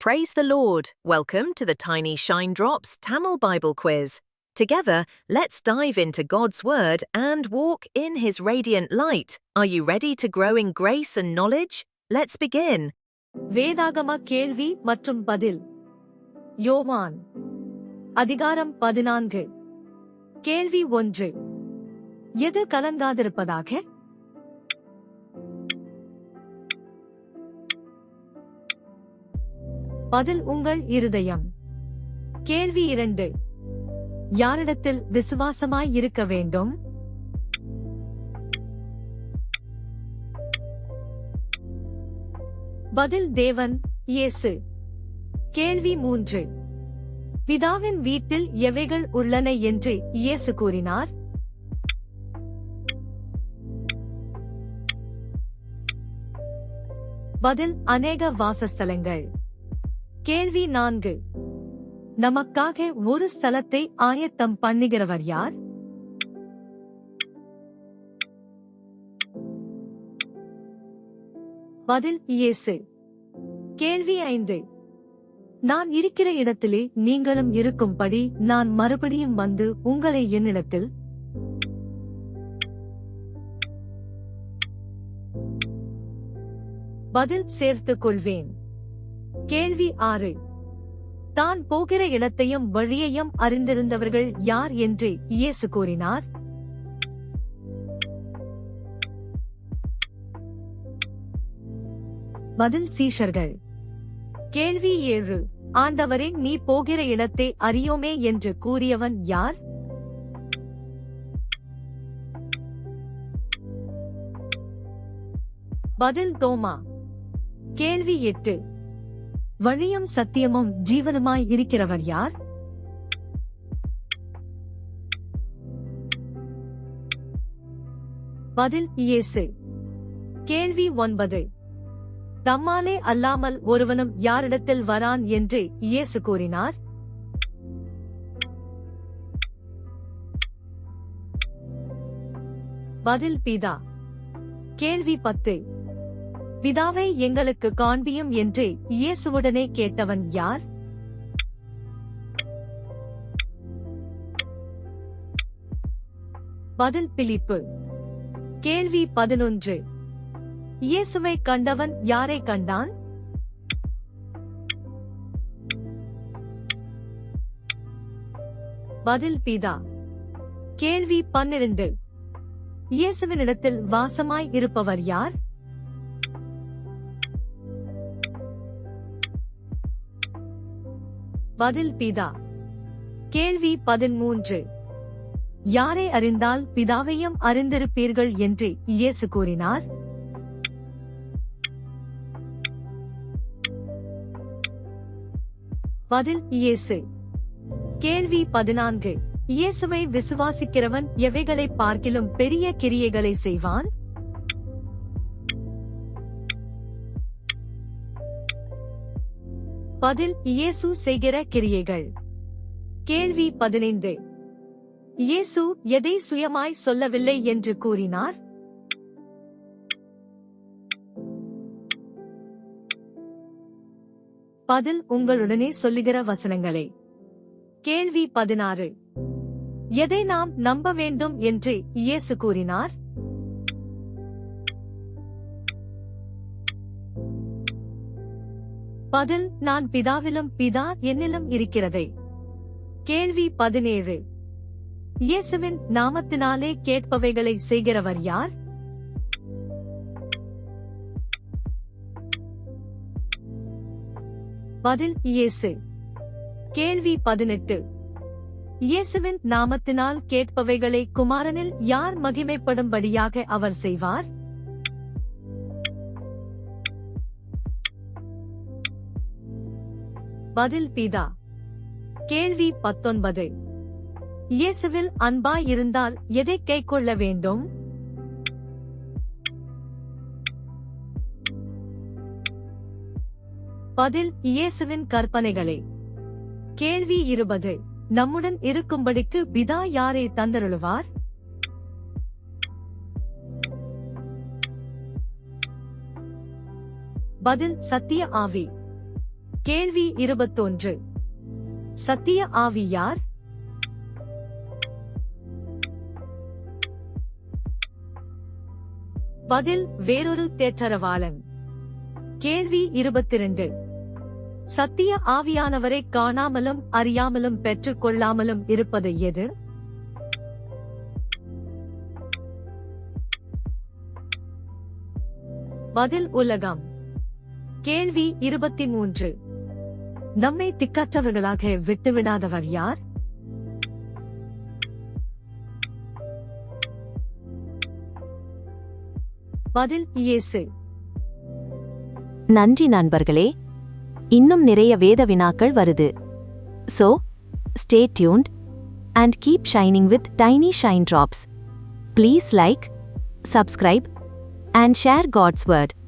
Praise the Lord! Welcome to the Tiny Shine Drops Tamil Bible Quiz. Together, let's dive into God's Word and walk in His radiant light. Are you ready to grow in grace and knowledge? Let's begin. வேதாகம கேள்வி மற்றும் பதில். யோவான் அதிகாரம் 14. கேள்வி 1. எது கலங்காதிருப்பதாக? பதில் உங்கள் இருதயம். கேள்வி 2. யாரிடத்தில் விசுவாசமாய் இருக்க வேண்டும்? பதில் தேவன், இயேசு. கேள்வி 3. பிதாவின் வீட்டில் எவைகள் உள்ளன என்று இயேசு கூறினார்? பதில் அநேக வாசஸ்தலங்கள். கேள்வி 4. நமக்காக ஒரு ஸ்தலத்தை ஆயத்தம் பண்ணுகிறவர் யார்? பதில் இயேசு. கேள்வி 5. நான் இருக்கிற இடத்திலே நீங்களும் இருக்கும்படி நான் மறுபடியும் வந்து உங்களை என்னிடத்தில் பதில் சேர்த்துக் கொள்வேன். கேள்வி 6. தான் போகிற இடத்தையும் வழியையும் அறிந்திருந்தவர்கள் யார் என்று இயேசு கூறினார்? பதில் சீஷர்கள். கேள்வி 7. ஆண்டவரே, நீ போகிற இடத்தை அறியோமே என்று கூறியவன் யார்? பதில் தோமா. கேள்வி 8. வழியும் சத்தியமும் ஜீவனுமாய் இருக்கிறவர் யார்? பதில் இயேசு. கேள்வி 9. தம்மாலே அல்லாமல் ஒருவனும் யாரிடத்தில் வரான் என்று இயேசு கூறினார்? பதில் பிதா. கேள்வி 10. பிதாவை எங்களுக்கு காண்பியும் என்று இயேசுவுடனே கேட்டவன் யார்? பதில் பிலிப்பு. கேள்வி 11. இயேசுவை கண்டவன் யாரை கண்டான்? பதில் பிதா. கேள்வி 12. இயேசுவினிடத்தில் வாசமாய் இருப்பவர் யார்? பதில் பிதா. கேள்வி 13. யாரை அறிந்தால் பிதாவையும் அறிந்திருப்பீர்கள் என்று இயேசு கூறினார்? பதில் இயேசு. கேள்வி 14. இயேசுவை விசுவாசிக்கிறவன் எவைகளை பார்க்கிலும் பெரிய கிரியைகளை செய்வான்? பதில் இயேசு செய்கிற கிரியைகள். கேள்வி 15. இயேசு எதை சுயமாய் சொல்லவில்லை என்று கூறினார்? பதில் உங்களுடனே சொல்லுகிற வசனங்களை. கேள்வி 16. எதை நாம் நம்ப வேண்டும் என்று இயேசு கூறினார்? பதில் நான் பிதாவிலும் பிதா என்னிலும் இருக்கிறதை. கேள்வி 17. இயேசுவின் நாமத்தினாலே கேட்பவைகளை செய்கிறவர் யார்? பதில் இயேசு. கேள்வி 18. இயேசுவின் நாமத்தினால் கேட்பவைகளை குமாரனில் யார் மகிமைப்படும்படியாக அவர் செய்வார்? பதில் பிதா. கேள்வி 19. இயேசுவில் அன்பாய் இருந்தால் எதை கைக்கொள்ள வேண்டும்? பதில் இயேசுவின் கற்பனைகளே. கேள்வி 20. நம்முடன் இருக்கும்படிக்கு பிதா யாரை தந்தருளுவார்? பதில் சத்திய ஆவி. கேள்வி 21. சத்திய ஆவி யார்? பதில் வேறொரு தேற்றரவாளன். கேள்வி 22. சத்திய ஆவியானவரை காணாமலும் அறியாமலும் பெற்றுக் கொள்ளாமலும் இருப்பது எது? பதில் உலகம். கேள்வி 23. நம்மை திக்கற்றவர்களாக விட்டுவிடாதவர் யார்? பதில் இயேசு. நன்றி நண்பர்களே, இன்னும் நிறைய வேத வினாக்கள் வருது. So, stay tuned and keep shining with tiny shine drops. Please like, subscribe and share God's word.